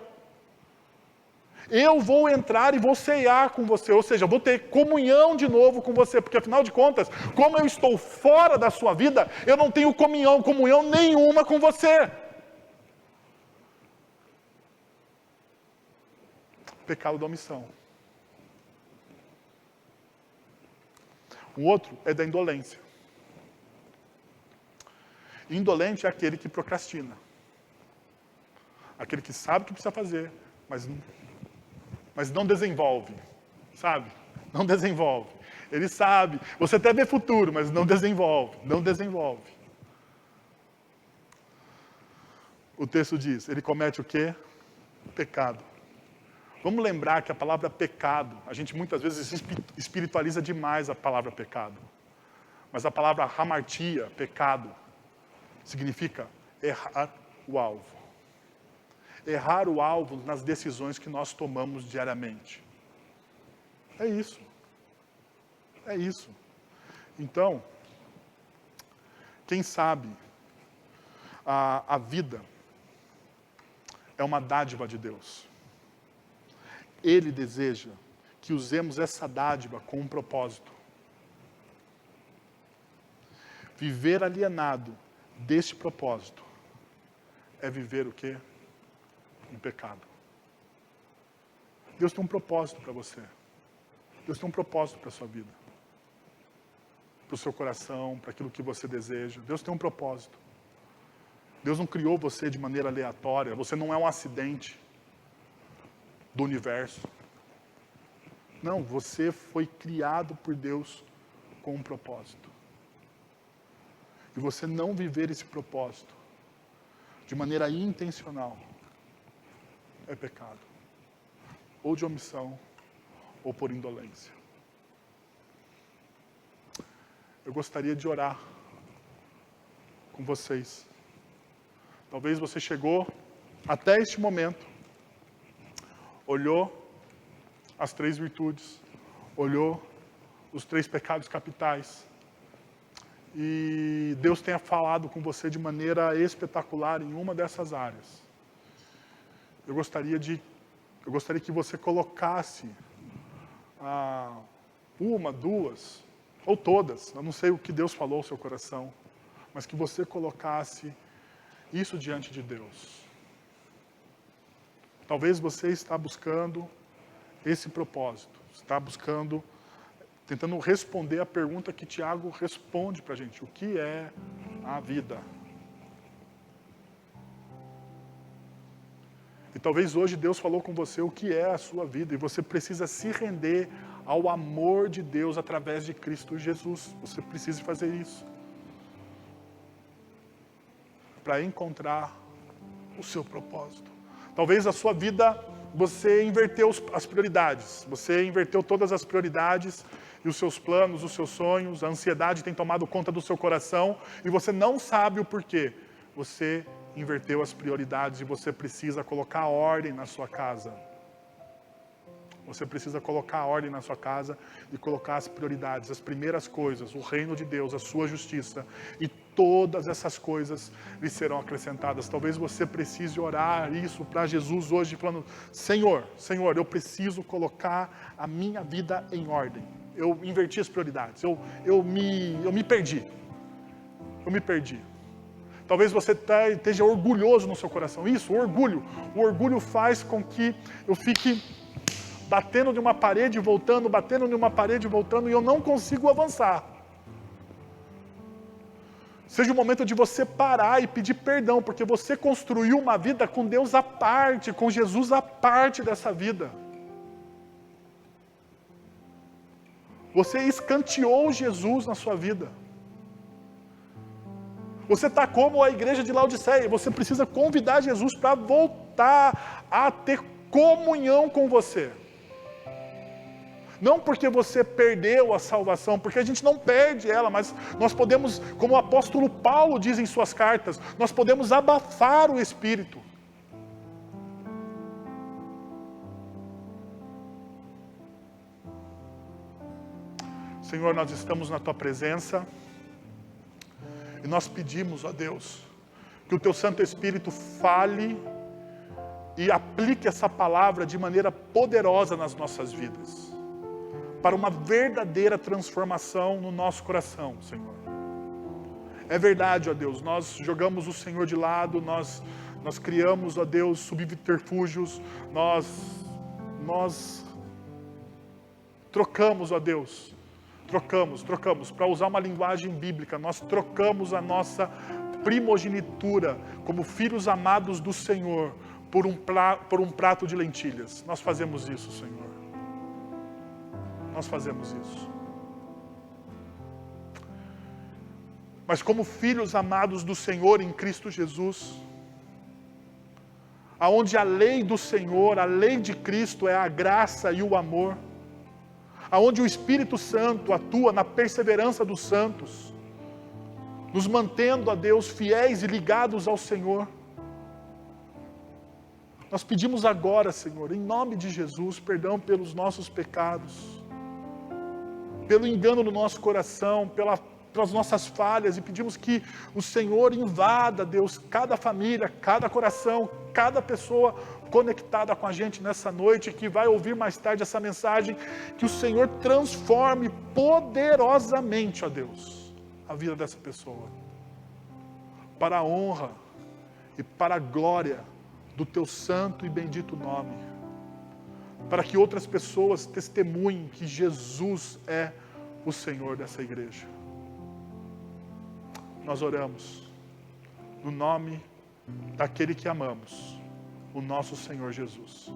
eu vou entrar e vou ceiar com você, ou seja, vou ter comunhão de novo com você, porque afinal de contas, como eu estou fora da sua vida, eu não tenho comunhão nenhuma com você. Pecado da omissão. O outro é da indolência. Indolente é aquele que procrastina. Aquele que sabe o que precisa fazer, mas não desenvolve, sabe? Não desenvolve. Ele sabe, você até vê futuro, mas não desenvolve, não desenvolve. O texto diz, ele comete o quê? Pecado. Vamos lembrar que a palavra pecado, a gente muitas vezes espiritualiza demais a palavra pecado. Mas a palavra hamartia, pecado, significa errar o alvo. Errar o alvo nas decisões que nós tomamos diariamente. É isso. É isso. Então, quem sabe, a vida é uma dádiva de Deus. Ele deseja que usemos essa dádiva com um propósito. Viver alienado deste propósito é viver o quê? Um pecado. Deus tem um propósito para você. Deus tem um propósito para a sua vida. para o seu coração, para aquilo que você deseja. Deus tem um propósito. Deus não criou você de maneira aleatória. Você não é um acidente do universo. Não, você foi criado por Deus com um propósito. E você não viver esse propósito de maneira intencional é pecado. Ou de omissão, ou por indolência. Eu gostaria de orar com vocês. Talvez você chegou até este momento, olhou as 3 virtudes, olhou os 3 pecados capitais, e Deus tenha falado com você de maneira espetacular em uma dessas áreas. Eu gostaria que você colocasse uma, 2, ou todas, eu não sei o que Deus falou ao seu coração, mas que você colocasse isso diante de Deus. Talvez você está buscando esse propósito, está buscando, tentando responder a pergunta que Tiago responde para a gente: o que é a vida? E talvez hoje Deus falou com você o que é a sua vida, e você precisa se render ao amor de Deus através de Cristo Jesus. Você precisa fazer isso para encontrar o seu propósito. Talvez a sua vida, você inverteu as prioridades. Você inverteu todas as prioridades e os seus planos, os seus sonhos. A ansiedade tem tomado conta do seu coração e você não sabe o porquê. Você inverteu as prioridades e você precisa colocar ordem na sua casa. Você precisa colocar a ordem na sua casa e colocar as prioridades, as primeiras coisas, o reino de Deus, a sua justiça. E todas essas coisas lhe serão acrescentadas. Talvez você precise orar isso para Jesus hoje, falando: Senhor, eu preciso colocar a minha vida em ordem. Eu inverti as prioridades, eu me perdi. Eu me perdi. Talvez você esteja orgulhoso no seu coração. Isso, o orgulho faz com que eu fique batendo de uma parede e voltando, e eu não consigo avançar. Seja o momento de você parar e pedir perdão, porque você construiu uma vida com Deus à parte, com Jesus à parte dessa vida. Você escanteou Jesus na sua vida. Você está como a igreja de Laodiceia, você precisa convidar Jesus para voltar a ter comunhão com você. Não porque você perdeu a salvação, porque a gente não perde ela, mas nós podemos, como o apóstolo Paulo diz em suas cartas, nós podemos abafar o Espírito. Senhor, nós estamos na Tua presença e nós pedimos, ó Deus, que o Teu Santo Espírito fale e aplique essa palavra de maneira poderosa nas nossas vidas, para uma verdadeira transformação no nosso coração, Senhor. É verdade, ó Deus, nós jogamos o Senhor de lado, nós criamos, ó Deus, subterfúgios, nós trocamos, ó Deus, trocamos, para usar uma linguagem bíblica, nós trocamos a nossa primogenitura como filhos amados do Senhor por um prato de lentilhas. Nós fazemos isso, Senhor. Nós fazemos isso. Mas como filhos amados do Senhor em Cristo Jesus, aonde a lei do Senhor, a lei de Cristo é a graça e o amor, aonde o Espírito Santo atua na perseverança dos santos, nos mantendo a Deus fiéis e ligados ao Senhor. Nós pedimos agora, Senhor, em nome de Jesus, perdão pelos nossos pecados, pelo engano no nosso coração, pelas nossas falhas, e pedimos que o Senhor invada, Deus, cada família, cada coração, cada pessoa conectada com a gente nessa noite, que vai ouvir mais tarde essa mensagem, que o Senhor transforme poderosamente, ó Deus, a vida dessa pessoa, para a honra e para a glória do Teu santo e bendito nome, para que outras pessoas testemunhem que Jesus é o Senhor dessa igreja. nós oramos no nome daquele que amamos, o nosso Senhor Jesus.